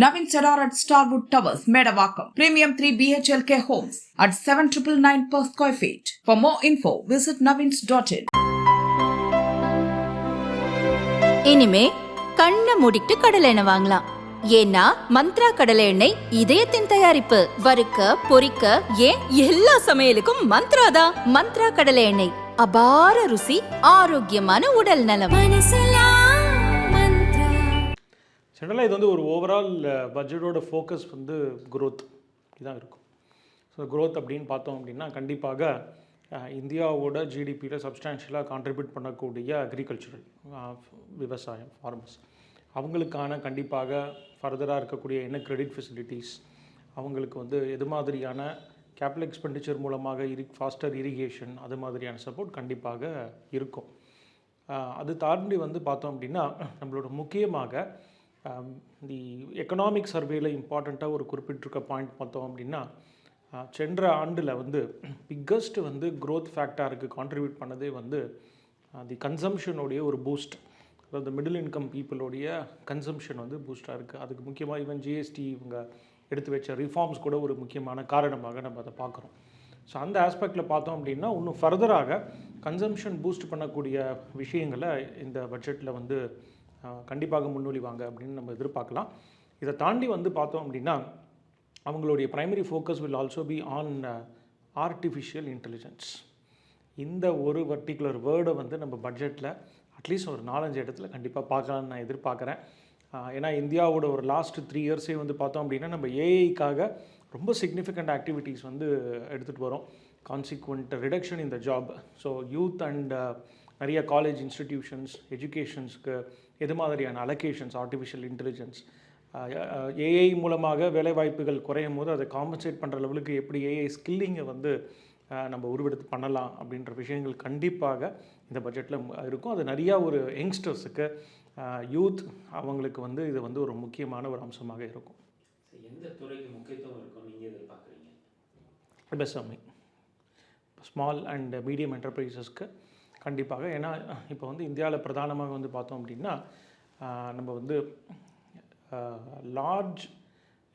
Navin Sadar at Starwood Towers, Medavakkam. Premium 3 BHLK homes at 7,999 per square feet. For more info, visit navins.in. இனிமே கண்ணை மூடிட்டு கடலை எண்ணெய் வாங்கலாம். ஏன்னா மந்த்ரா கடலை எண்ணெய் இதயத்தின் தயாரிப்பு. வறுக்க பொரிக்க ஏன் எல்லா சமையலுக்கும் மந்த்ரா தான். மந்த்ரா கடலை எண்ணெய் அபார ருசி, ஆரோக்கியமான உடல் நலம். ஜெனரலாக இது வந்து ஒரு ஓவரால் பட்ஜெட்டோட ஃபோக்கஸ் வந்து க்ரோத் இதுதான் இருக்கும். ஸோ க்ரோத் அப்படின்னு பார்த்தோம் அப்படின்னா கண்டிப்பாக இந்தியாவோட ஜிடிபியில் சப்ஸ்டான்ஷியலாக கான்ட்ரிபியூட் பண்ணக்கூடிய அக்ரிகல்ச்சரல் விவசாயம் ஃபார்மர்ஸ் அவங்களுக்கான கண்டிப்பாக ஃபர்தராக இருக்கக்கூடிய என்ன கிரெடிட் ஃபெசிலிட்டிஸ், அவங்களுக்கு வந்து எது மாதிரியான கேபிட்டல் எக்ஸ்பெண்டிச்சர் மூலமாக ஃபாஸ்டர் இரிகேஷன் அது மாதிரியான சப்போர்ட் கண்டிப்பாக இருக்கும். அது தாண்டி வந்து பார்த்தோம் அப்படின்னா நம்மளோட முக்கியமாக தி எக்கனாமிக் சர்வேல இம்பார்ட்டண்ட்டாக ஒரு குறிப்பிட்டிருக்க பாயிண்ட் பார்த்தோம் அப்படின்னா சென்ற ஆண்டில் வந்து பிக்கஸ்ட் வந்து க்ரோத் ஃபேக்டருக்கு கான்ட்ரிபியூட் பண்ணதே வந்து தி கன்சம்ஷனுடைய ஒரு பூஸ்ட், அதாவது மிடில் இன்கம் பீப்புளுடைய கன்சம்ஷன் வந்து பூஸ்டாக இருக்குது. அதுக்கு முக்கியமாக ஈவன் ஜிஎஸ்டி இவங்க எடுத்து வச்ச ரிஃபார்ம்ஸ் கூட ஒரு முக்கியமான காரணமாக நம்ம அதை பார்க்குறோம். ஸோ அந்த ஆஸ்பெக்டில் பார்த்தோம் அப்படின்னா இன்னும் ஃபர்தராக கன்சம்ஷன் பூஸ்ட் பண்ணக்கூடிய விஷயங்களை இந்த பட்ஜெட்டில் வந்து கண்டிப்பாக முன்மொழிவாங்க அப்படின்னு நம்ம எதிர்பார்க்கலாம். இதை தாண்டி வந்து பார்த்தோம் அப்படின்னா அவங்களுடைய primary focus will also be on artificial intelligence. இந்த ஒரு பர்டிகுலர் வேர்டை வந்து நம்ம பட்ஜெட்டில் அட்லீஸ்ட் ஒரு 4-5 இடத்துல கண்டிப்பாக பார்க்கலான்னு நான் எதிர்பார்க்குறேன். ஏன்னா இந்தியாவோட ஒரு லாஸ்ட் 3 இயர்ஸே வந்து பார்த்தோம் அப்படின்னா நம்ம ஏஐக்காக ரொம்ப சிக்னிஃபிகண்ட் ஆக்டிவிட்டீஸ் வந்து எடுத்துகிட்டு வரோம். Consequent reduction in the job. So youth and நிறைய காலேஜ் இன்ஸ்டிடியூஷன்ஸ் எஜுகேஷன்ஸ்க்கு எது மாதிரியான அலோகேஷன்ஸ் ஆர்டிஃபிஷியல் இன்டெலிஜென்ஸ் ஏஐ மூலமாக வேலைவாய்ப்புகள் குறையும் போது அதை காம்பன்சேட் பண்ணுற லெவலுக்கு எப்படி ஏஐ ஸ்கில்லிங்கை வந்து நம்ம உருவெடுத்து பண்ணலாம் அப்படின்ற விஷயங்கள் கண்டிப்பாக இந்த பட்ஜெட்டில் இருக்கும். அது நிறையா ஒரு யங்ஸ்டர்ஸுக்கு யூத் அவங்களுக்கு வந்து இது வந்து ஒரு முக்கியமான ஒரு அம்சமாக இருக்கும். எந்த துறைக்கு முக்கியத்துவம் இருக்கும் நீங்கள் எதிர்பார்க்குறீங்க? எம்எஸ்எம்இ, ஸ்மால் அண்ட் மீடியம் என்டர்பிரைசஸ்க்கு கண்டிப்பாக. ஏன்னா இப்போ வந்து இந்தியாவில் பிரதானமாக வந்து பார்த்தோம் அப்படின்னா நம்ம வந்து லார்ஜ்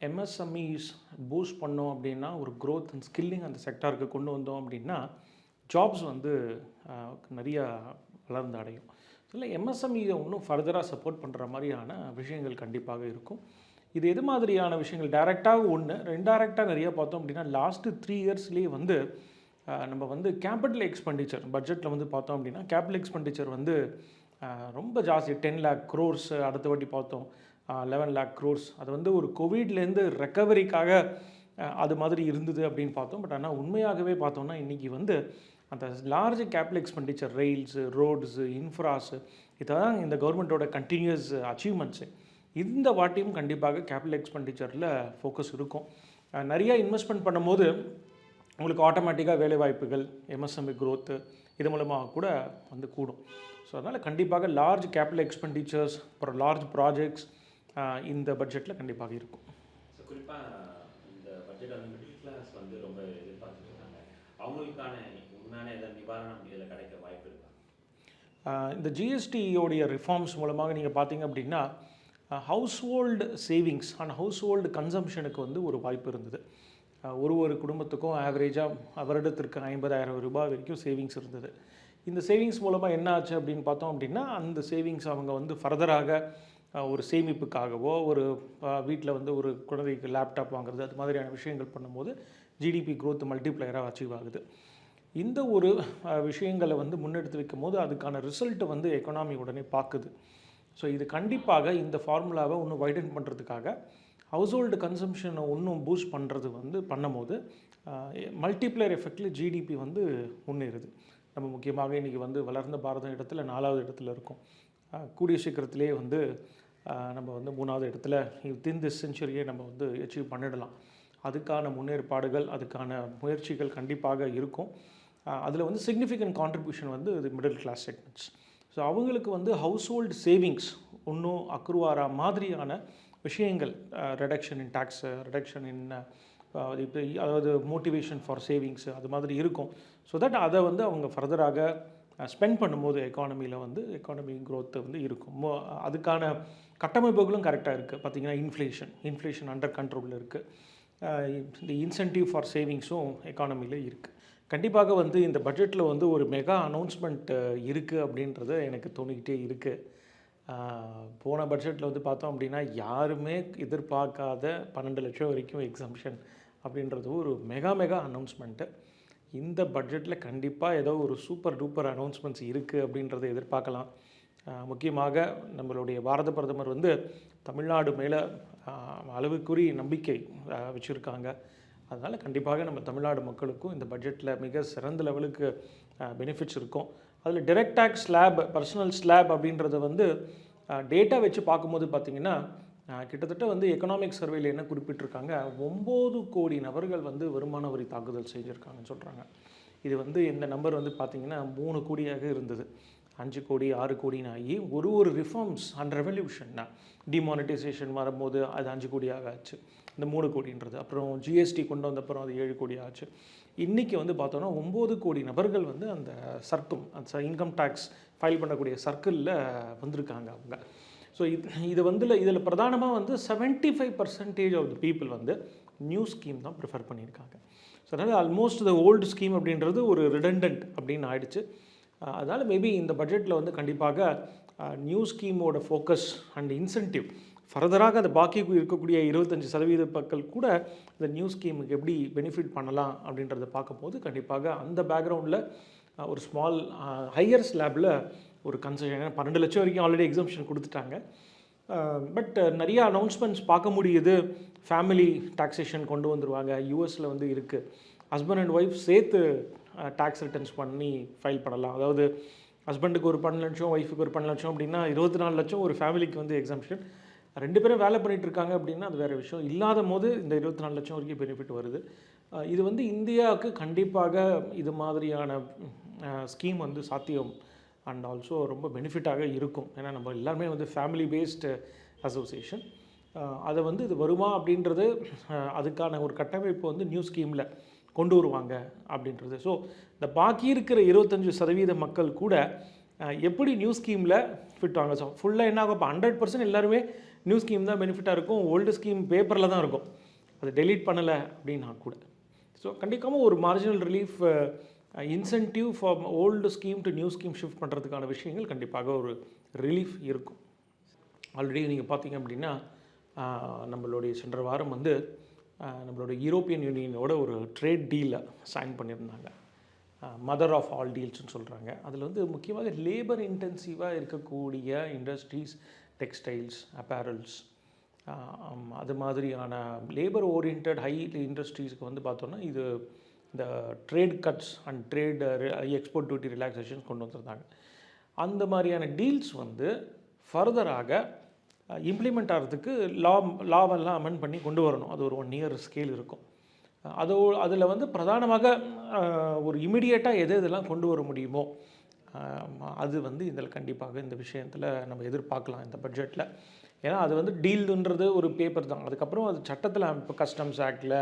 எம்எஸ்எம்இஸ் பூஸ்ட் பண்ணோம் அப்படின்னா ஒரு க்ரோத் அண்ட் ஸ்கில்லிங் அந்த செக்டாருக்கு கொண்டு வந்தோம் அப்படின்னா ஜாப்ஸ் வந்து நிறையா வளர்ந்து அடையும். இல்லை எம்எஸ்எம்இயை இன்னும் ஃபர்தராக சப்போர்ட் பண்ணுற மாதிரியான விஷயங்கள் கண்டிப்பாக இருக்கும். இது எது மாதிரியான விஷயங்கள் டைரெக்டாக ஒன்று, இன்டைரக்டாக நிறையா பார்த்தோம் அப்படின்னா லாஸ்ட்டு 3 இயர்ஸ்லேயே வந்து நம்ம வந்து கேபிட்டல் எக்ஸ்பெண்டிச்சர் பட்ஜெட்டில் வந்து பார்த்தோம் அப்படின்னா கேபிட்டல் எக்ஸ்பெண்டிச்சர் வந்து ரொம்ப ஜாஸ்தி 10 lakh crores, அடுத்த வாட்டி பார்த்தோம் 11 lakh crores. அது வந்து ஒரு கோவிட்லேருந்து ரெக்கவரிக்காக அது மாதிரி இருந்தது அப்படின்னு பார்த்தோம். பட் ஆனால் உண்மையாகவே பார்த்தோம்னா இன்றைக்கி வந்து அந்த லார்ஜ் கேபிட்டல் எக்ஸ்பெண்டிச்சர் ரெயில்ஸு, ரோட்ஸு, இன்ஃப்ராஸு இதெல்லாம் இந்த கவர்மெண்ட்டோட கண்டினியூஸ் அச்சீவ்மெண்ட்ஸு. இந்த வாட்டியும் கண்டிப்பாக கேபிட்டல் எக்ஸ்பெண்டிச்சரில் ஃபோக்கஸ் இருக்கும். நிறையா இன்வெஸ்ட்மெண்ட் பண்ணும்போது உங்களுக்கு ஆட்டோமேட்டிக்காக வேலைவாய்ப்புகள், எம்எஸ்எம்இ க்ரோத்து இது மூலமாக கூட வந்து கூடும். ஸோ அதனால் கண்டிப்பாக லார்ஜ் கேபிட்டல் எக்ஸ்பெண்டிச்சர்ஸ் அப்புறம் லார்ஜ் ப்ராஜெக்ட்ஸ் இந்த பட்ஜெட்டில் கண்டிப்பாக இருக்கும். ஸோ குறிப்பாக இந்த பட்ஜெட் வந்து மிடில் கிளாஸ் வந்து ரொம்ப எதிர்பார்த்துருக்காங்க. அவங்களுக்கான உண்மையான ஏதாவது நிவாரணம் இதில் கிடைக்க வாய்ப்பு இருக்கா? இந்த ஜிஎஸ்டியோடைய ரிஃபார்ம்ஸ் மூலமாக நீங்கள் பார்த்தீங்க அப்படின்னா household savings and household கன்சம்ஷனுக்கு வந்து ஒரு வாய்ப்பு இருந்தது. ஒரு குடும்பத்துக்கும் ஆவரேஜாக வருடத்திற்கு 50,000 ரூபாய் வரைக்கும் சேவிங்ஸ் இருந்தது. இந்த சேவிங்ஸ் மூலமாக என்ன ஆச்சு அப்படின்னு பார்த்தோம் அப்படின்னா அந்த சேவிங்ஸ் அவங்க வந்து ஃபர்தராக ஒரு சேமிப்புக்காகவோ ஒரு வீட்டில் வந்து ஒரு குழந்தைக்கு லேப்டாப் வாங்குறது அது மாதிரியான விஷயங்கள் பண்ணும்போது ஜிடிபி க்ரோத் மல்டிப்ளையராக அச்சீவ் ஆகுது. இந்த ஒரு விஷயங்களை வந்து முன்னெடுத்து வைக்கும் போது அதுக்கான ரிசல்ட்டை வந்து எக்கனாமி உடனே பார்க்குது. ஸோ இது கண்டிப்பாக இந்த ஃபார்முலாவை இன்னும் வைடன் பண்ணுறதுக்காக ஹவுஸ் ஹோல்டு கன்சம்ஷனை இன்னும் பூஸ்ட் பண்ணுறது வந்து பண்ணும்போது மல்டிப்ளையர் எஃபெக்டில் ஜிடிபி வந்து முன்னேறுது. நம்ம முக்கியமாக இன்றைக்கி வந்து வளர்ந்த பாரதம் இடத்துல 4வது இடத்துல இருக்கும். கூடிய சீக்கிரத்திலே வந்து நம்ம வந்து 3வது இடத்துல வித்தின் திஸ் செஞ்சுரியே நம்ம வந்து அச்சீவ் பண்ணிடலாம். அதுக்கான முன்னேற்பாடுகள் அதுக்கான முயற்சிகள் கண்டிப்பாக இருக்கும். அதில் வந்து சிக்னிஃபிகண்ட் கான்ட்ரிபியூஷன் வந்து இது மிடில் கிளாஸ் செக்மெண்ட்ஸ். ஸோ அவங்களுக்கு வந்து ஹவுஸ் ஹோல்டு சேவிங்ஸ் இன்னும் அக்ரூவாரா மாதிரியான விஷயங்கள், ரிடக்ஷன் இன் டேக்ஸு, ரிடக்ஷன் இன் இப்போ அதாவது மோட்டிவேஷன் ஃபார் சேவிங்ஸு அது மாதிரி இருக்கும். ஸோ தட் அதை வந்து அவங்க ஃபர்தராக ஸ்பெண்ட் பண்ணும்போது எக்கானமியில் வந்து எக்கானமி க்ரோத்து வந்து இருக்கும். அதுக்கான கட்டமைப்புகளும் கரெக்டாக இருக்குது. பார்த்திங்கன்னா இன்ஃப்ளேஷன் அண்டர் கண்ட்ரோலில் இருக்குது. இந்த இன்சென்டிவ் ஃபார் சேவிங்ஸும் எக்கானமியில் இருக்குது. கண்டிப்பாக வந்து இந்த பட்ஜெட்டில் வந்து ஒரு மெகா அனௌன்ஸ்மெண்ட் இருக்குது அப்படின்றது எனக்கு தோணிக்கிட்டே இருக்குது. போன பட்ஜெட்டில் வந்து பார்த்தோம் அப்படின்னா யாருமே எதிர்பார்க்காத 12 லட்சம் வரைக்கும் எக்ஸம்ஷன் அப்படின்றது ஒரு மெகா அனௌன்ஸ்மெண்ட்டு. இந்த பட்ஜெட்டில் கண்டிப்பாக ஏதோ ஒரு சூப்பர் டூப்பர் அனௌன்ஸ்மெண்ட்ஸ் இருக்குது அப்படின்றத எதிர்பார்க்கலாம். முக்கியமாக நம்மளுடைய பாரத பிரதமர் வந்து தமிழ்நாடு மேலே அளவுக்குரிய நம்பிக்கை வச்சுருக்காங்க. அதனால் கண்டிப்பாக நம்ம தமிழ்நாடு மக்களுக்கும் இந்த பட்ஜெட்டில் மிக சிறந்த லெவலுக்கு பெனிஃபிட்ஸ் இருக்கும். அதில் direct tax slab, personal slab அப்படின்றத வந்து டேட்டா வச்சு பார்க்கும்போது பார்த்திங்கன்னா கிட்டத்தட்ட வந்து எக்கனாமிக் சர்வேல என்ன குறிப்பிட்டிருக்காங்க, 9 கோடி நபர்கள் வந்து வருமான வரி தாக்குதல் செஞ்சுருக்காங்கன்னு சொல்கிறாங்க. இது வந்து இந்த நம்பர் வந்து பார்த்திங்கன்னா 3 கோடியாக இருந்தது. 5 கோடி 6 கோடின்னு ஆகி ஒரு ரிஃபார்ம்ஸ் அண்ட் ரெவல்யூஷன் டிமானிட்டைசேஷன் வரும்போது அது 5 கோடியாக ஆச்சு. இந்த 3 கோடின்றது அப்புறம் ஜிஎஸ்டி கொண்டு வந்தப்புறம் அது 7 கோடி ஆச்சு. இன்றைக்கி வந்து பார்த்தோன்னா 9 கோடி நபர்கள் வந்து அந்த அந்த இன்கம் டேக்ஸ் ஃபைல் பண்ணக்கூடிய சர்க்கிளில் வந்திருக்காங்க அவங்க. ஸோ இது வந்து இதில் பிரதானமாக வந்து 75% ஆஃப் த பீப்புள் வந்து நியூ ஸ்கீம் தான் ப்ரிஃபர் பண்ணியிருக்காங்க. ஸோ அதனால் ஆல்மோஸ்ட் த ஓல்டு ஸ்கீம் அப்படின்றது ஒரு ரிடண்டன்ட் அப்படின்னு ஆயிடுச்சு. அதனால் மேபி இந்த பட்ஜெட்டில் வந்து கண்டிப்பாக நியூ ஸ்கீமோட ஃபோக்கஸ் அண்ட் இன்சென்டிவ் ஃபர்தராக அந்த பாக்கி இருக்கக்கூடிய 25% மக்கள் கூட இந்த நியூ ஸ்கீமுக்கு எப்படி பெனிஃபிட் பண்ணலாம் அப்படின்றத பார்க்கும்போது கண்டிப்பாக அந்த பேக்ரவுண்டில் ஒரு ஸ்மால் ஹையர் ஸ்லாபில் ஒரு கன்செஷன். 12 லட்சம் வரைக்கும் ஆல்ரெடி எக்ஸம்ஷன் கொடுத்துட்டாங்க. பட் நிறைய அனௌன்ஸ்மெண்ட்ஸ் பார்க்க முடியுது. ஃபேமிலி டாக்ஸேஷன் கொண்டு வந்துடுவாங்க. யூஎஸில் வந்து இருக்குது, ஹஸ்பண்ட் அண்ட் ஒய்ஃப் சேர்த்து டேக்ஸ் ரிட்டர்ன்ஸ் பண்ணி ஃபைல் பண்ணலாம். அதாவது ஹஸ்பண்டுக்கு ஒரு 12 லட்சம், ஒய்ஃபுக்கு ஒரு 12 லட்சம் அப்படின்னா 24 லட்சம் ஒரு ஃபேமிலிக்கு வந்து எக்ஸம்ஷன். 2 பேரும் வேலை பண்ணிகிட்டு இருக்காங்க அப்படின்னா அது வேறு விஷயம். இல்லாத போது இந்த 24 லட்சம் வரைக்கும் பெனிஃபிட் வருது. இது வந்து இந்தியாவுக்கு கண்டிப்பாக இது மாதிரியான ஸ்கீம் வந்து சாத்தியம் அண்ட் ஆல்சோ ரொம்ப பெனிஃபிட்டாக இருக்கும். ஏன்னா நம்ம எல்லாருமே வந்து ஃபேமிலி பேஸ்டு அசோசியேஷன். அதை வந்து இது வருமா அப்படின்றது அதுக்கான ஒரு கட்டமைப்பு வந்து நியூ ஸ்கீமில் கொண்டு வருவாங்க அப்படின்றது. ஸோ இந்த பாக்கி இருக்கிற 25% மக்கள் கூட எப்படி நியூ ஸ்கீமில் ஃபிட் வாங்க. ஸோ ஃபுல்லாக என்ன ஆகும், இப்போ 100% எல்லாருமே நியூ ஸ்கீம் தான் பெனிஃபிட்டாக இருக்கும். ஓல்டு ஸ்கீம் பேப்பரில் தான் இருக்கும், அதை டெலீட் பண்ணலை அப்படின்னா கூட. ஸோ கண்டிப்பாக ஒரு marginal relief incentive for old scheme to new scheme shift பண்ணுறதுக்கான விஷயங்கள் கண்டிப்பாக ஒரு ரிலீஃப் இருக்கும். ஆல்ரெடி நீங்கள் பார்த்தீங்க அப்படின்னா நம்மளுடைய சென்ற வாரம் வந்து நம்மளோட யூரோப்பியன் யூனியனோட ஒரு ட்ரேட் டீலை சைன் பண்ணியிருந்தாங்க. மதர் ஆஃப் ஆல் டீல்ஸ்னு சொல்கிறாங்க. அதில் வந்து முக்கியமாக லேபர் இன்டென்சிவாக இருக்கக்கூடிய இண்டஸ்ட்ரீஸ், டெக்ஸ்டைல்ஸ், அப்பேரல்ஸ், அது மாதிரியான லேபர் ஓரியன்ட் ஹை இண்டஸ்ட்ரீஸ்க்கு வந்து பார்த்தோன்னா இது இந்த trade cuts and trade export duty relaxations கொண்டு வந்திருந்தாங்க. அந்த மாதிரியான டீல்ஸ் வந்து ஃபர்தராக இம்ப்ளிமெண்ட் ஆகிறதுக்கு லாவெல்லாம் அமெண்ட் பண்ணி கொண்டு வரணும். அது ஒரு 1 இயர் ஸ்கேல் இருக்கும். அதில் வந்து பிரதானமாக ஒரு இமிடியேட்டாக இதெல்லாம் கொண்டு வர முடியுமோ அது வந்து இதில் கண்டிப்பாக இந்த விஷயத்தில் நம்ம எதிர்பார்க்கலாம் இந்த பட்ஜெட்டில். ஏன்னா அது வந்து டீல்ன்றது ஒரு பேப்பர் தான். அதுக்கப்புறம் அது சட்டத்தில் இப்போ கஸ்டம்ஸ் ஆக்டில்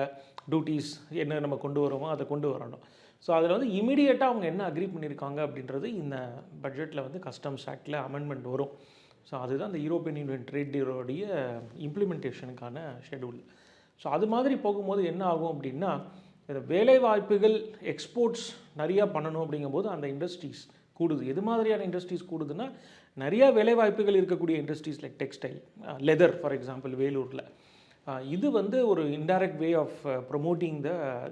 டியூட்டிஸ் என்ன நம்ம கொண்டு வரோமோ அதை கொண்டு வரணும். ஸோ அதில் வந்து இமீடியட்டாக அவங்க என்ன அக்ரி பண்ணியிருக்காங்க அப்படின்றது இந்த பட்ஜெட்டில் வந்து கஸ்டம்ஸ் ஆக்டில் அமெண்ட்மெண்ட் வரும். ஸோ அதுதான் இந்த யூரோப்பியன் யூனியன் ட்ரேட் டீலோடைய இம்ப்ளிமெண்டேஷனுக்கான ஷெடியூல். ஸோ அது மாதிரி போகும்போது என்ன ஆகும் அப்படின்னா, இந்த வேலைவாய்ப்புகள் எக்ஸ்போர்ட்ஸ் நிறையா பண்ணணும் அப்படிங்கும்போது அந்த இண்டஸ்ட்ரீஸ் கூடுது. எது மாதிரியான இண்டஸ்ட்ரீஸ் கூடுதுன்னா, நிறையா வேலைவாய்ப்புகள் இருக்கக்கூடிய industries like textile, leather for example வேலூரில். இது வந்து ஒரு indirect way of promoting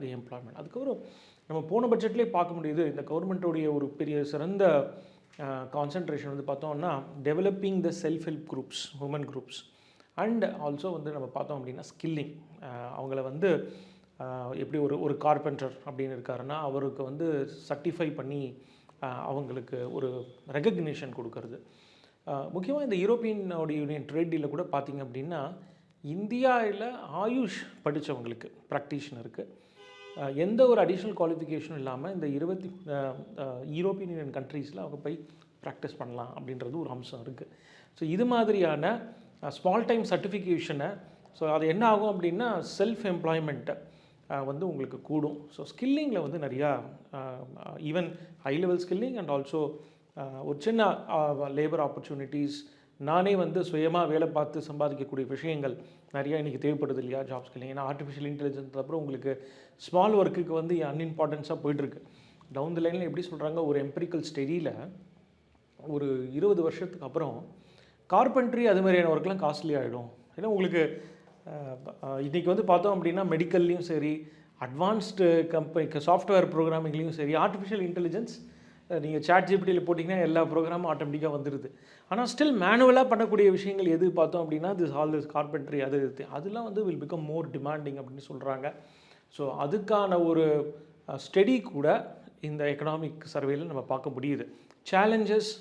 the employment. அதுக்கப்புறம் நம்ம போன பட்ஜெட்லேயே பார்க்க முடியுது, இந்த கவர்மெண்ட்டோடைய ஒரு பெரிய சிறந்த கான்சன்ட்ரேஷன் வந்து பார்த்தோம்னா developing the self help groups, women groups, and also வந்து நம்ம பார்த்தோம் அப்படின்னா ஸ்கில்லிங். அவங்கள வந்து எப்படி ஒரு கார்பெண்டர் அப்படின்னு இருக்காருன்னா அவருக்கு வந்து சர்டிஃபை பண்ணி அவங்களுக்கு ஒரு ரெகக்னிஷன் கொடுக்கறது. முக்கியமாக இந்த யூரோப்பியனோடைய யூனியன் ட்ரேட் டீலில் கூட பார்த்திங்க அப்படின்னா இந்தியாவில் ஆயுஷ் படித்தவங்களுக்கு ப்ராக்டிஷனருக்கு எந்த ஒரு அடிஷ்னல் குவாலிஃபிகேஷனும் இல்லாமல் இந்த யூரோப்பியன் யூனியன் கண்ட்ரீஸில் அவங்க போய் ப்ராக்டிஸ் பண்ணலாம் அப்படின்றது ஒரு அம்சம் இருக்குது. ஸோ இது மாதிரியான ஸ்மால் டைம் சர்டிஃபிகேஷனை, ஸோ அது என்ன ஆகும் அப்படின்னா செல்ஃப் எம்ப்ளாய்மெண்ட்டை வந்து உங்களுக்கு கூடும். ஸோ ஸ்கில்லிங்கில் வந்து நிறையா even high level skilling and also ஒரு சின்ன லேபர் ஆப்பர்ச்சுனிட்டிஸ் நானே வந்து சுயமாக வேலை பார்த்து சம்பாதிக்கக்கூடிய விஷயங்கள் நிறையா இன்றைக்கி தேவைப்படுது இல்லையா ஜாப்ஸ்க்கு இல்லையா. ஏன்னா ஆர்டிஃபிஷியல் இன்டெலிஜென்ஸ் அப்புறம் உங்களுக்கு ஸ்மால் ஒர்க்குக்கு வந்து அன்இம்பார்ட்டன்ஸாக போயிட்டுருக்கு. டவுன் த லைனில் எப்படி சொல்கிறாங்க, ஒரு எம்பரிக்கல் ஸ்டடியில் ஒரு 20 வருஷத்துக்கு அப்புறம் கார்பென்ட்ரி அது மாதிரியான ஒர்க்லாம் காஸ்ட்லி ஆகிடும். ஏன்னா உங்களுக்கு இன்றைக்கி வந்து பார்த்தோம் அப்படின்னா மெடிக்கல்லையும் சரி, அட்வான்ஸ்டு கம்பெனி சாஃப்ட்வேர் ப்ரோக்ராமிங்லேயும் சரி, ஆர்டிஃபிஷியல் இன்டெலிஜென்ஸ் நீங்கள் ChatGPTயில் போட்டிங்கன்னா எல்லா ப்ரோக்ராமும் ஆட்டோமேட்டிக்காக வந்துடுது. ஆனால் ஸ்டில் மேனுவலாக பண்ணக்கூடிய விஷயங்கள் எது பார்த்தோம் அப்படின்னா திஸ் கார்பென்ட்ரி அதெல்லாம் வந்து வில் பிகம் மோர் டிமாண்டிங் அப்படின்னு சொல்கிறாங்க. ஸோ அதுக்கான ஒரு ஸ்டடி கூட இந்த எக்கனாமிக் சர்வேயில் நம்ம பார்க்க முடியுது. சேலஞ்சஸ்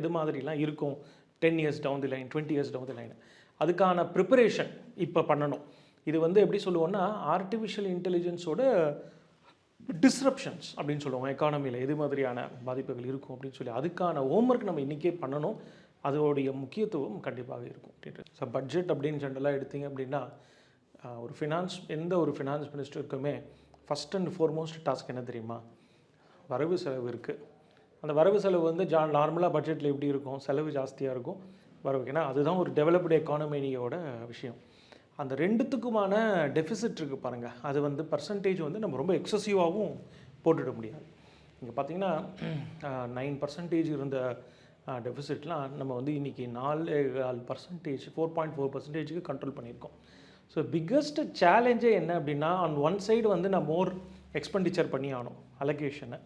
எது மாதிரிலாம் இருக்கும் 10 years down the line, 20 years down the line, அதுக்கான ப்ரிப்பரேஷன் இப்போ பண்ணணும். இது வந்து எப்படி சொல்லுவோன்னா ஆர்டிஃபிஷியல் இன்டெலிஜென்ஸோட டிஸ்ரப்ஷன்ஸ் அப்படின்னு சொல்லுவோம். எக்கானமியில் எது மாதிரியான பாதிப்புகள் இருக்கும் அப்படின்னு சொல்லி அதுக்கான ஹோம்ஒர்க் நம்ம இன்றைக்கே பண்ணணும். அதோடைய முக்கியத்துவம் கண்டிப்பாக இருக்கும். ஸோ பட்ஜெட் அப்படின்னு ஜென்ரலாக எடுத்திங்க அப்படின்னா எந்த ஒரு ஃபினான்ஸ் மினிஸ்டருக்குமே ஃபஸ்ட் அண்ட் ஃபார்மோஸ்ட் டாஸ்க் என்ன தெரியுமா, வரவு செலவு இருக்குது. அந்த வரவு செலவு வந்து நார்மலாக பட்ஜெட்டில் எப்படி இருக்கும், செலவு ஜாஸ்தியாக இருக்கும் வரவு. ஏன்னா அதுதான் ஒரு டெவலப்டு எக்கானமியோட விஷயம். அந்த ரெண்டுத்துக்குமான டெஃபிசிட் இருக்குது பாருங்கள், அது வந்து பர்சன்டேஜ் வந்து நம்ம ரொம்ப எக்ஸசிவாகவும் போட்டுட முடியாது. இங்கே பார்த்தீங்கன்னா 9% இருந்த டெஃபிசிட்லாம் நம்ம வந்து இன்றைக்கி 4.5%, 4.4%க்கு கண்ட்ரோல் பண்ணியிருக்கோம். ஸோ பிக்கஸ்ட் சேலஞ்சே என்ன அப்படின்னா, ஆன் ஒன் சைடு வந்து நான் மோர் எக்ஸ்பெண்டிச்சர் பண்ணி ஆகணும் அலோகேஷனை,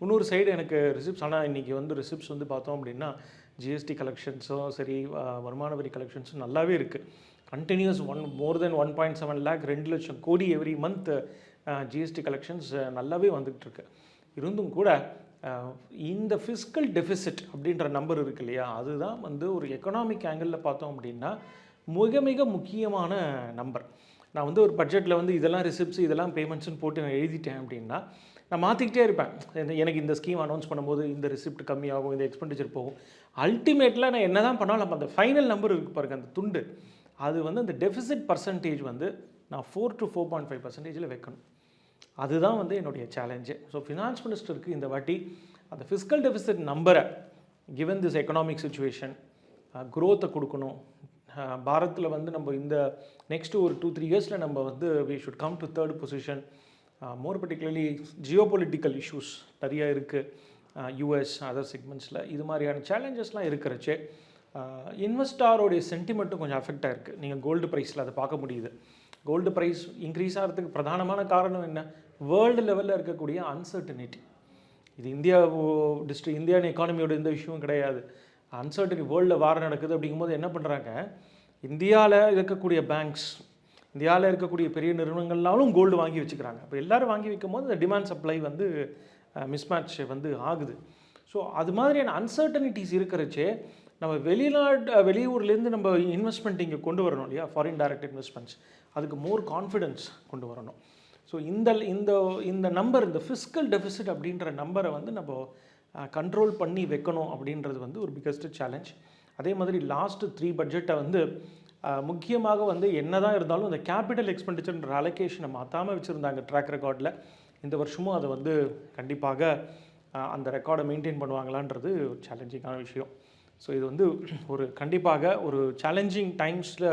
இன்னொரு சைடு எனக்கு ரிசிப்ட்ஸ். ஆனால் இன்றைக்கி வந்து ரிசிப்ட்ஸ் வந்து பார்த்தோம் அப்படின்னா ஜிஎஸ்டி கலெக்ஷன்ஸும் சரி, வருமான வரி கலெக்ஷன்ஸும் நல்லாவே இருக்குது. கண்டினியூஸ் மோர் தென் 1.7 lakh 2 லட்சம் கோடி எவ்ரி மந்த் ஜிஎஸ்டி கலெக்ஷன்ஸ் நல்லாவே வந்துகிட்ருக்கு. இருந்தும் கூட இந்த ஃபிஸ்கல் டெஃபிசிட் அப்படின்ற நம்பர் இருக்கு இல்லையா, அதுதான் வந்து ஒரு எக்கனாமிக் ஆங்கிளில் பார்த்தோம் அப்படின்னா மிக மிக முக்கியமான நம்பர். நான் வந்து ஒரு பட்ஜெட்டில் வந்து இதெல்லாம் ரிசிப்ட்ஸ் இதெல்லாம் பேமெண்ட்ஸ்னு போட்டு நான் எழுதிட்டேன் அப்படின்னா நான் மாற்றிக்கிட்டே இருப்பேன். எனக்கு இந்த ஸ்கீம் அனௌன்ஸ் பண்ணும்போது இந்த ரிசிப்ட் கம்மியாகும், இந்த எக்ஸ்பெண்டிச்சர் போகும். அல்டிமேட்டில் நான் என்ன தான் பண்ணாலும் அந்த ஃபைனல் நம்பர் இருக்குது பாருங்கள், அந்த துண்டு, அது வந்து அந்த டெஃபிசிட் பர்சன்டேஜ் வந்து நான் 4 to 4.5% வைக்கணும். அதுதான் வந்து என்னுடைய சேலஞ்சு. ஸோ ஃபினான்ஸ் மினிஸ்டருக்கு இந்த வாட்டி அந்த ஃபிஸ்கல் டெஃபிசிட் நம்பரை கிவன் திஸ் எக்கனாமிக் சுச்சுவேஷன் க்ரோத்தை கொடுக்கணும். பாரத்தில் வந்து நம்ம இந்த நெக்ஸ்ட்டு ஒரு 2-3 இயர்ஸில் நம்ம வந்து we should come to 3rd position. More particularly geopolitical issues நிறையா இருக்குது யூஎஸ் அதர் செக்மெண்ட்ஸில். இது மாதிரியான சேலஞ்சஸ்லாம் இருக்கிறச்சே இன்வெஸ்டாரோடைய சென்டிமெண்ட்டும் கொஞ்சம் அஃபெக்ட் ஆகிருக்கு. நீங்கள் கோல்டு ப்ரைஸில் அதை பார்க்க முடியுது. கோல்டு ப்ரைஸ் இன்க்ரீஸ் ஆகிறதுக்கு பிரதானமான காரணம் என்ன, வேர்ல்டு லெவலில் இருக்கக்கூடிய அன்சர்டனிட்டி. இது இந்தியான் எக்கானமியோட எந்த இஷ்யூவும் கிடையாது. அன்சர்டனிட்டி, வேர்ல்டில் வார் நடக்குது அப்படிங்கும்போது என்ன பண்ணுறாங்க, இந்தியாவில் இருக்கக்கூடிய பேங்க்ஸ், இந்தியாவில் இருக்கக்கூடிய பெரிய நிறுவனங்கள்னாலும் கோல்டு வாங்கி வச்சுக்கிறாங்க. அப்போ எல்லோரும் வாங்கி வைக்கும் போது இந்த டிமாண்ட் சப்ளை வந்து மிஸ்மேட்ச் வந்து ஆகுது. ஸோ அது மாதிரியான அன்சர்டனிட்டிஸ் இருக்கிறச்சே நம்ம வெளியூர்லேருந்து நம்ம இன்வெஸ்ட்மெண்ட் இங்கே கொண்டு வரணும் இல்லையா, ஃபாரின் டைரக்ட் இன்வெஸ்ட்மெண்ட்ஸ், அதுக்கு மோர் கான்ஃபிடென்ஸ் கொண்டு வரணும். ஸோ இந்த நம்பர், இந்த ஃபிஸ்கல் டெஃபிசிட் அப்படின்ற நம்பரை வந்து நம்ம கண்ட்ரோல் பண்ணி வைக்கணும் அப்படின்றது வந்து ஒரு பிக்கஸ்ட் சேலஞ்ச். அதே மாதிரி லாஸ்ட்டு 3 பட்ஜெட்டை வந்து முக்கியமாக வந்து என்ன தான் இருந்தாலும் இந்த கேபிட்டல் எக்ஸ்பெண்டிச்சர்ன்ற அலோகேஷனை மாற்றாமல் வச்சுருந்தாங்க ட்ராக் ரெக்கார்டில். இந்த வருஷமும் அதை வந்து கண்டிப்பாக அந்த ரெக்கார்டை மெயின்டைன் பண்ணுவாங்களான்றது ஒரு சேலஞ்சிங்கான விஷயம். ஸோ இது வந்து கண்டிப்பாக ஒரு சேலஞ்சிங் டைம்ஸில்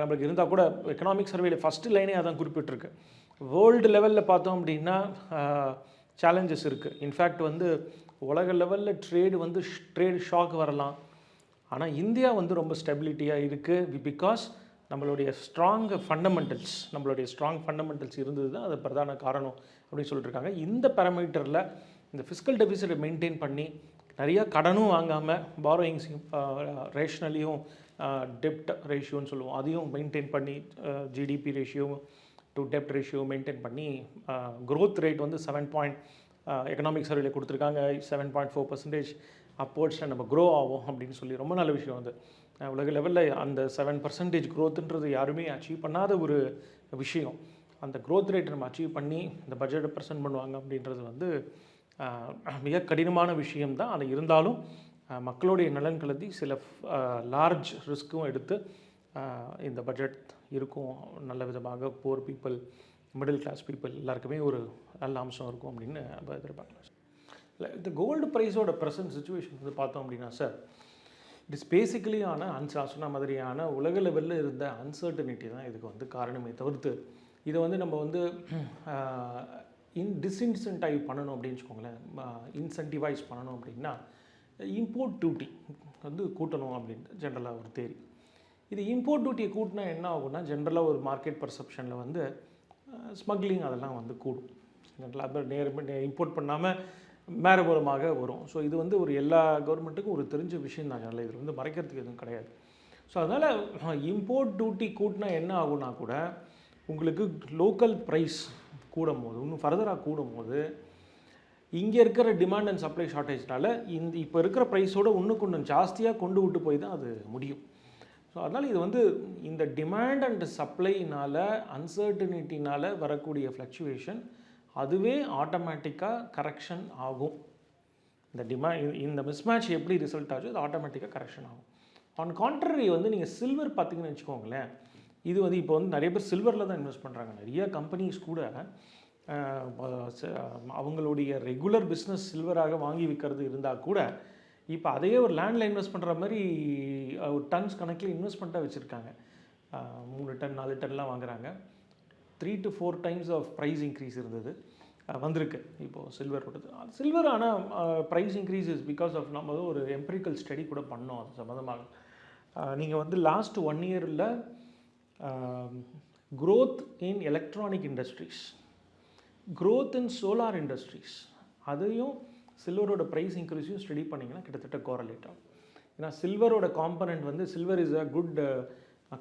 நம்மளுக்கு இருந்தால் கூட எக்கனாமிக் சர்வேல ஃபஸ்ட்டு லைனே அதான் குறிப்பிட்டிருக்கு. வேர்ல்டு லெவலில் பார்த்தோம் அப்படின்னா சேலஞ்சஸ் இருக்குது. இன்ஃபேக்ட் வந்து உலக லெவலில் ட்ரேடு ஷாக் வரலாம். ஆனால் இந்தியா வந்து ரொம்ப ஸ்டெபிலிட்டியாக இருக்குது பிகாஸ் நம்மளுடைய ஸ்ட்ராங் ஃபண்டமெண்டல்ஸ் இருந்தது தான் அது பிரதான காரணம் அப்படின்னு சொல்லிட்டுருக்காங்க. இந்த பேராமீட்டரில் இந்த ஃபிஸ்கல் டெபிசிட்டை மெயின்டைன் பண்ணி நிறையா கடனும் வாங்காமல் பாரோயிங்ஸ் ரேஷ்னலியும் டெப்ட் ரேஷியோன்னு சொல்லுவோம், அதையும் மெயின்டைன் பண்ணி GDP ratio to dept ratio maintain பண்ணி க்ரோத் ரேட் வந்து எக்கனாமிக் சர்வேல கொடுத்துருக்காங்க 7.4% அப்போர்ட்ஸில் நம்ம க்ரோ ஆகும் அப்படின்னு சொல்லி ரொம்ப நல்ல விஷயம். வந்து உலக லெவலில் அந்த 7% க்ரோத்துன்றது யாருமே அச்சீவ் பண்ணாத ஒரு விஷயம். அந்த க்ரோத் ரேட்டை நம்ம அச்சீவ் பண்ணி இந்த பட்ஜெட்டை ப்ரெசென்ட் பண்ணுவாங்க அப்படின்றது வந்து மிக கடினமான விஷயம்தான். அது இருந்தாலும் மக்களுடைய நலன் கருதி சில லார்ஜ் ரிஸ்க்கும் எடுத்து இந்த பட்ஜெட் இருக்கும். நல்ல விதமாக poor people, middle class people எல்லாருக்குமே ஒரு நல்ல அம்சம் இருக்கும் அப்படின்னு நம்ம எதிர்பார்க்கலாம். இல்லை, இந்த கோல்டு ப்ரைஸோட ப்ரெசன்ட் சுச்சுவேஷன் வந்து பார்த்தோம் அப்படின்னா சார், இட் இஸ் பேசிக்கலியான சொன்ன மாதிரியான உலக லெவலில் இருந்த அன்சர்டனிட்டி தான் இதுக்கு வந்து காரணமே தவிர்த்து இதை வந்து நம்ம வந்து டிஸ்இன்சென்டைவ் பண்ணணும் அப்படின்னு வச்சுக்கோங்களேன், இன்சென்டிவைஸ் பண்ணணும் அப்படின்னா இம்போர்ட் டியூட்டி வந்து கூட்டணும் அப்படின்ட்டு ஜென்ரலாக ஒரு தேரி. இது இம்போர்ட் டியூட்டியை கூட்டினா என்ன ஆகும்னா ஜென்ரலாக ஒரு மார்க்கெட் பர்செப்ஷனில் வந்து ஸ்மக்லிங் அதெல்லாம் வந்து கூடும். ஜென்ரலாக இம்போர்ட் பண்ணாமல் மேரபூரமாக வரும். ஸோ இது வந்து ஒரு எல்லா கவர்மெண்ட்டுக்கும் ஒரு தெரிஞ்ச விஷயம் தான். ஜென்ரலாக இதில் வந்து மறைக்கிறதுக்கு எதுவும் கிடையாது. ஸோ அதனால் இம்போர்ட் டியூட்டி கூட்டினா என்ன ஆகும்னா கூட உங்களுக்கு லோக்கல் ப்ரைஸ் கூடும் போது, இன்னும் ஃபர்தராக கூடும் போது இங்கே இருக்கிற டிமாண்ட் அண்ட் சப்ளை ஷார்ட்டேஜ்னால இப்போ இருக்கிற ப்ரைஸோட இன்னும் கொஞ்சம் ஜாஸ்தியாக கொண்டு விட்டு போய் தான் அது முடியும். ஸோ அதனால் இது வந்து இந்த டிமாண்ட் அண்ட் சப்ளைனால் அன்சர்டனிட்டினால் வரக்கூடிய ஃப்ளக்சுவேஷன் அதுவே ஆட்டோமேட்டிக்காக கரெக்ஷன் ஆகும். இந்த மிஸ்மேட்ச் எப்படி ரிசல்ட் ஆகும், அது ஆட்டோமேட்டிக்காக கரெக்ஷன் ஆகும். ஆன் கான்ட்ரரி வந்து நீங்கள் சில்வர் பார்த்தீங்கன்னு வச்சுக்கோங்களேன், இது வந்து இப்போ வந்து நிறைய பேர் சில்வரில் தான் இன்வெஸ்ட் பண்ணுறாங்க. நிறைய கம்பெனிஸ் கூட அவங்களுடைய ரெகுலர் பிஸ்னஸ் சில்வராக வாங்கி விற்கிறது இருந்தால் கூட இப்போ அதையே ஒரு லேண்டில் இன்வெஸ்ட் பண்ணுற மாதிரி ஒரு டன்ஸ் கணக்கில் இன்வெஸ்ட்மெண்ட்டாக வச்சுருக்காங்க. 3 டன் 4 டன்லாம் வாங்குறாங்க. 3 to 4 times of price increase இருந்தது வந்திருக்கு இப்போது சில்வரோடது. சில்வர் ஆனால் price increase is because of நம்ம ஒரு எம்பரிக்கல் ஸ்டடி கூட பண்ணோம் அது சம்மந்தமாக. நீங்கள் வந்து last 1 yearல growth in electronic industries, growth in solar industries அதையும் சில்வரோட ப்ரைஸ் இன்க்ரீஸையும் ஸ்டடி பண்ணிங்கன்னா கிட்டத்தட்ட கோரலேட் ஆகும். ஏன்னா சில்வரோட காம்பனண்ட் வந்து silver is a good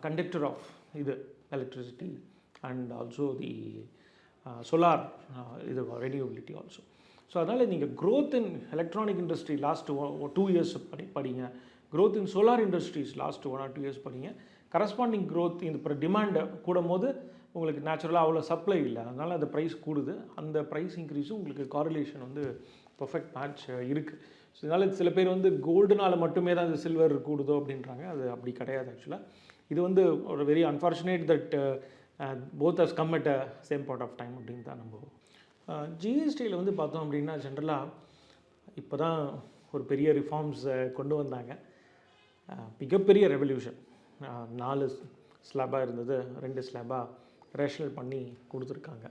conductor of இது electricity and also the solar இது ரெனியூபிலிட்டி ஆல்சோ. ஸோ அதனால் நீங்கள் growth in electronic industry last 2 years படிங்க, growth in solar industries last 1 or 2 years படிங்க. கரஸ்பாண்டிங் growth இந்த டிமாண்டை கூடும் போது உங்களுக்கு நேச்சுரலாக அவ்வளோ சப்ளை இல்லை, அதனால் அந்த ப்ரைஸ் கூடுது. அந்த ப்ரைஸ் இன்க்ரீஸும் உங்களுக்கு காரிலேஷன் வந்து பர்ஃபெக்ட் மேட்ச் இருக்குது. ஸோ இதனால் சில பேர் வந்து கோல்டுனால் மட்டுமே தான் இந்த சில்வர் கூடுதோ அப்படின்றாங்க. அது அப்படி கிடையாது. ஆக்சுவலாக இது வந்து ஒரு very unfortunate that both has come at a same point of time அப்படின்னு தான் நம்ம. ஜிஎஸ்டியில் வந்து பார்த்தோம் அப்படின்னா ஜென்ரலாக இப்போ தான் ஒரு பெரிய ரிஃபார்ம்ஸ் கொண்டு வந்தாங்க. மிகப்பெரிய ரெவல்யூஷன். 4 ஸ்லாபாக இருந்தது 2 ஸ்லாபாக ரேஷனல் பண்ணி கொடுத்துருக்காங்க.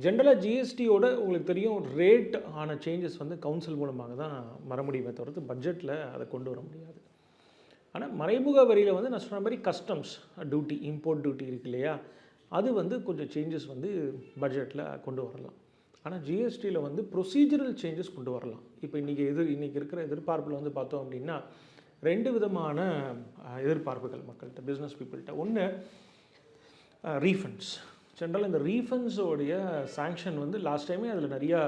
ஜென்ரலாக ஜிஎஸ்டியோட உங்களுக்கு தெரியும் ரேட் ஆன சேஞ்சஸ் வந்து கவுன்சில் மூலமாக தான் வர முடியுமே தவிர்த்து பட்ஜெட்டில் அதை கொண்டு வர முடியாது. ஆனால் மறைமுக வரியில் வந்து நான் சொன்ன மாதிரி கஸ்டம்ஸ் டியூட்டி, இம்போர்ட் டியூட்டி இருக்கு இல்லையா, அது வந்து கொஞ்சம் சேஞ்சஸ் வந்து பட்ஜெட்டில் கொண்டு வரலாம். ஆனால் ஜிஎஸ்டியில் வந்து ப்ரொசீஜரல் சேஞ்சஸ் கொண்டு வரலாம். இப்போ இன்றைக்கி இருக்கிற எதிர்பார்ப்பில் வந்து பார்த்தோம் அப்படின்னா 2 விதமான எதிர்பார்ப்புகள் மக்கள்கிட்ட, பிஸ்னஸ் பீப்புள்கிட்ட. ஒன்று ரீஃபண்ட்ஸ். ஜென்ரலாக இந்த ரீஃபண்ட்ஸோடைய சாங்ஷன் வந்து லாஸ்ட் டைமே அதில் நிறையா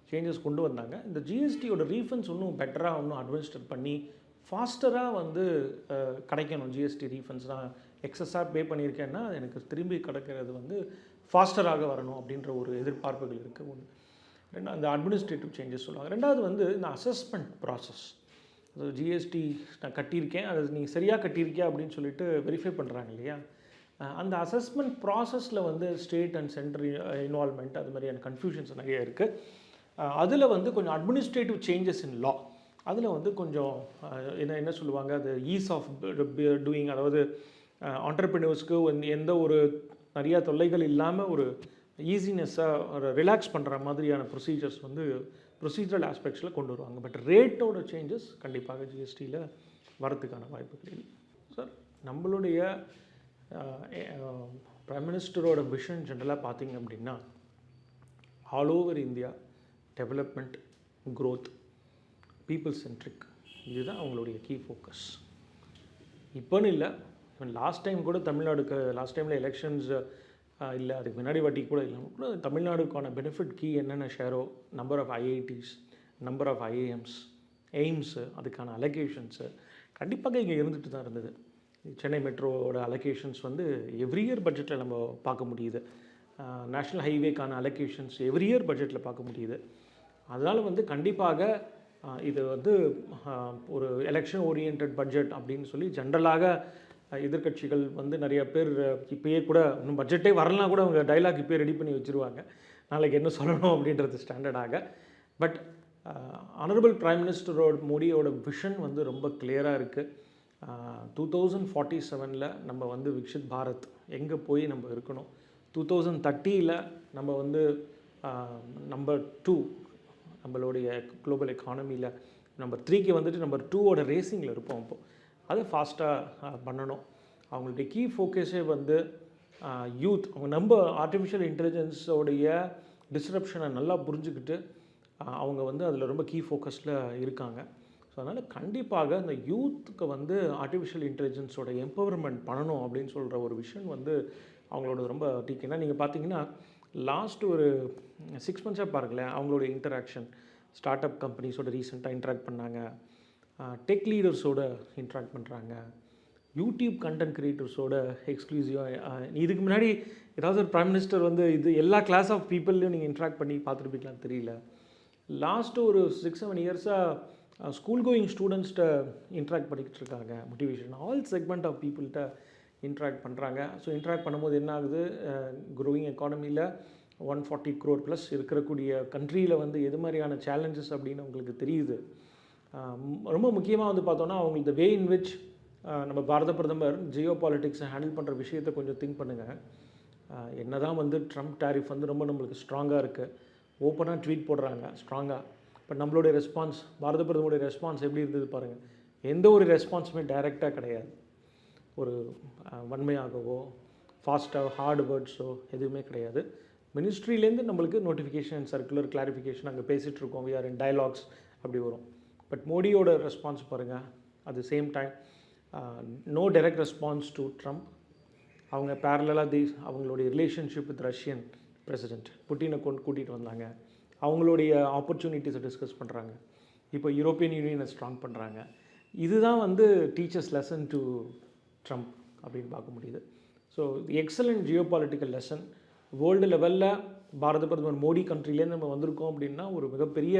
சேஞ்சஸ் கொண்டு வந்தாங்க. இந்த ஜிஎஸ்டியோட ரீஃபண்ட்ஸ் இன்னும் பெட்டராக இன்னும் அட்மினிஸ்ட்ரேட் பண்ணி ஃபாஸ்டராக வந்து கிடைக்கணும். ஜிஎஸ்டி ரீஃபண்ட்ஸ் நான் எக்ஸஸாக பே பண்ணியிருக்கேன்னா எனக்கு திரும்பி கிடைக்கிறது வந்து ஃபாஸ்டராக வரணும் அப்படின்ற ஒரு எதிர்பார்ப்புகள் இருக்குது. ஒன்று அந்த அட்மினிஸ்ட்ரேட்டிவ் சேஞ்சஸ் சொல்லுவாங்க. ரெண்டாவது வந்து இந்த அசஸ்மெண்ட் ப்ராசஸ். அது ஜிஎஸ்டி நான் கட்டியிருக்கேன், அது நீங்கள் சரியாக கட்டியிருக்கியா அப்படின்னு சொல்லிட்டு வெரிஃபை பண்ணுறாங்க இல்லையா, அந்த அசஸ்மெண்ட் ப்ராசஸில் வந்து ஸ்டேட் அண்ட் சென்ட்ரல் இன்வால்மெண்ட் அது மாதிரியான கன்ஃபியூஷன்ஸ் நிறைய இருக்குது. அதில் வந்து கொஞ்சம் அட்மினிஸ்ட்ரேட்டிவ் சேஞ்சஸ் இன் லா, அதில் வந்து கொஞ்சம் என்ன சொல்லுவாங்க, அது ஈஸ் ஆஃப் டூயிங், அதாவது ஆண்டர்பிரினர்ஸ்க்கு எந்த ஒரு நிறையா தொல்லைகள் இல்லாமல் ஒரு ஈஸினஸ்ஸாக ஒரு ரிலாக்ஸ் பண்ணுற மாதிரியான ப்ரொசீஜர்ஸ் வந்து ப்ரொசீஜரல் ஆஸ்பெக்ட்ஸில் கொண்டு வருவாங்க. பட் ரேட்டோட சேஞ்சஸ் கண்டிப்பாக ஜிஎஸ்டியில் வரதுக்கான வாய்ப்புகள் இல்லை. சார் நம்மளுடைய பிரைம் மினிஸ்டரோட விஷன் ஜென்ரலாக பார்த்திங்க அப்படின்னா all over India development, growth, people centric, இதுதான் அவங்களுடைய கீ ஃபோக்கஸ். இப்போன்னு இல்லை, லாஸ்ட் டைம் கூட தமிழ்நாடுக்கு லாஸ்ட் டைமில் எலெக்ஷன்ஸ் இல்லை, அதுக்கு முன்னாடி வாட்டி கூட இல்லை கூட தமிழ்நாடுக்கான பெனிஃபிட் கீ என்னென்ன ஷேரோ, number of IITs, number of IIMs, AIIMS, அதுக்கான அலோகேஷன்ஸு கண்டிப்பாக இங்கே இருந்துட்டு தான் இருந்தது. சென்னை மெட்ரோவோட அலோகேஷன்ஸ் வந்து எவ்ரி இயர் பட்ஜெட்டில் நம்ம பார்க்க முடியுது. நேஷ்னல் ஹைவேக்கான அலோகேஷன்ஸ் எவ்ரி இயர் பட்ஜெட்டில் பார்க்க முடியுது. அதனால் வந்து கண்டிப்பாக இது வந்து ஒரு எலெக்ஷன் ஓரியன்ட் பட்ஜெட் அப்படின்னு சொல்லி ஜென்ரலாக எதிர்க்கட்சிகள் வந்து நிறைய பேர் இப்போயே கூட இன்னும் பட்ஜெட்டே வரலாம் கூட அவங்க டைலாக் இப்போயே ரெடி பண்ணி வச்சுருவாங்க, நாளைக்கு என்ன சொல்லணும் அப்படின்றது ஸ்டாண்டர்டாக. பட் ஆனரபிள் பிரைம் மினிஸ்டரோட மோடியோட விஷன் வந்து ரொம்ப கிளியராக இருக்குது. 2047 நம்ம வந்து விக்ஷித் பாரத் எங்கே போய் நம்ம இருக்கணும், 2030 நம்ம வந்து நம்பர் 2 நம்மளுடைய குளோபல் எக்கானமியில், நம்பர் 3க்கு வந்துட்டு நம்பர் 2ஓட ரேசிங்கில் இருப்போம். அப்போது அதை ஃபாஸ்ட்டாக பண்ணணும். அவங்களுடைய கீ ஃபோக்கஸே வந்து யூத். அவங்க நம்ம ஆர்டிஃபிஷியல் இன்டெலிஜென்ஸோடைய டிஸ்ரப்ஷனை நல்லா புரிஞ்சுக்கிட்டு அவங்க வந்து அதில் ரொம்ப கீ ஃபோக்கஸில் இருக்காங்க. ஸோ அதனால் கண்டிப்பாக இந்த யூத்துக்கு வந்து ஆர்டிஃபிஷியல் இன்டெலிஜென்ஸோட எம்பவர்மெண்ட் பண்ணணும் அப்படின்னு சொல்கிற ஒரு விஷயம் வந்து அவங்களோட ரொம்ப டீக்கேனா. நீங்கள் பார்த்தீங்கன்னா லாஸ்ட் ஒரு 6 மந்த்ஸாக பாருங்களேன், அவங்களோட இன்டராக்ஷன் ஸ்டார்ட் அப் கம்பெனிஸோட ரீசெண்டாக இன்ட்ராக்ட் பண்ணாங்க, டெக் லீடர்ஸோட இன்ட்ராக்ட் பண்ணுறாங்க, யூடியூப் கண்டென்ட் க்ரியேட்டர்ஸோட எக்ஸ்க்ளூசிவாக. இதுக்கு முன்னாடி ஏதாவது ஒரு ப்ரைம் மினிஸ்டர் வந்து இது எல்லா கிளாஸ் ஆஃப் பீப்புள்லையும் நீங்கள் இன்ட்ராக்ட் பண்ணி பார்த்துருப்பீங்களான்னு தெரியல. லாஸ்ட்டு ஒரு 6-7 இயர்ஸாக ஸ்கூல் கோயிங் ஸ்டூடெண்ட்ஸ்கிட்ட இன்ட்ராக்ட் பண்ணிக்கிட்டு இருக்காங்க. மோட்டிவேஷன் ஆல் செக்மெண்ட் ஆஃப் பீப்புள்கிட்ட இன்ட்ராக்ட் பண்ணுறாங்க. ஸோ இன்ட்ராக்ட் பண்ணும்போது என்ன ஆகுது, க்ரோயிங் எக்கானமியில் 140 crore ப்ளஸ் இருக்கக்கூடிய கண்ட்ரியில் வந்து எது மாதிரியான சேலஞ்சஸ் அப்படின்னு உங்களுக்கு தெரியுது. ரொம்ப முக்கியமாக வந்து பார்த்தோன்னா அவங்களுக்கு வே இன் விச் நம்ம பாரத பிரதமர் ஜியோ பாலிட்டிக்ஸை ஹேண்டில் பண்ணுற விஷயத்தை கொஞ்சம் திங்க் பண்ணுங்கள். என்ன தான் வந்து ட்ரம்ப் டேரிஃப் வந்து ரொம்ப நம்மளுக்கு ஸ்ட்ராங்காக இருக்குது, ஓப்பனாக ட்வீட் போடுறாங்க ஸ்ட்ராங்காக. பட் நம்மளுடைய ரெஸ்பான்ஸ், பாரத பிரதமருடைய ரெஸ்பான்ஸ் எப்படி இருந்தது பாருங்கள். எந்த ஒரு ரெஸ்பான்ஸுமே டைரெக்டாக கிடையாது. ஒரு வன்மையாகவோ ஃபாஸ்ட்டாக ஹார்ட் வேர்ட்ஸோ எதுவுமே கிடையாது. மினிஸ்ட்ரியிலேருந்து நம்மளுக்கு நோட்டிஃபிகேஷன், சர்க்குலர் கிளாரிஃபிகேஷன் அங்கே பேசிகிட்டு இருக்கோம், வி ஆர் இன் டயலாக்ஸ் அப்படி வரும். பட் மோடியோட ரெஸ்பான்ஸ் பாருங்கள். At the same time no direct response to Trump. அவங்க பேரலாக அவங்களுடைய ரிலேஷன்ஷிப் வித் ரஷ்யன் பிரசிடெண்ட் புட்டினை கூட்டிகிட்டு வந்தாங்க. அவங்களுடைய ஆப்பர்ச்சுனிட்டிஸை டிஸ்கஸ் பண்ணுறாங்க. இப்போ யூரோப்பியன் யூனியனை ஸ்ட்ராங் பண்ணுறாங்க. இதுதான் வந்து டீச்சர்ஸ் லெசன் டு ட்ரம்ப் அப்படின்னு பார்க்க முடியுது. So excellent Jio political lesson. World லெவலில் பாரத பிரதமர் மோடி கண்ட்ரிலேருந்து நம்ம வந்திருக்கோம் அப்படின்னா ஒரு மிகப்பெரிய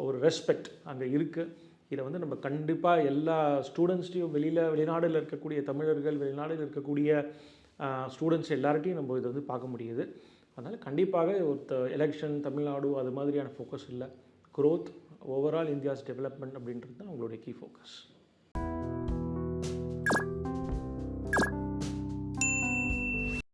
ஒரு ரெஸ்பெக்ட் அங்கே இருக்குது. இதை வந்து நம்ம கண்டிப்பாக எல்லா ஸ்டூடெண்ட்ஸ்டையும் வெளிநாடுகளில் இருக்கக்கூடிய தமிழர்கள், வெளிநாடுகளில் இருக்கக்கூடிய ஸ்டூடெண்ட்ஸ் எல்லார்ட்டையும் நம்ம இதை வந்து பார்க்க முடியுது. அதனால் கண்டிப்பாக ஒரு எலெக்ஷன், தமிழ்நாடு அது மாதிரியான ஃபோக்கஸ் இல்லை. க்ரோத், ஓவரால் இந்தியாஸ் டெவலப்மெண்ட் அப்படின்றது தான் அவங்களுடைய கீ ஃபோக்கஸ்.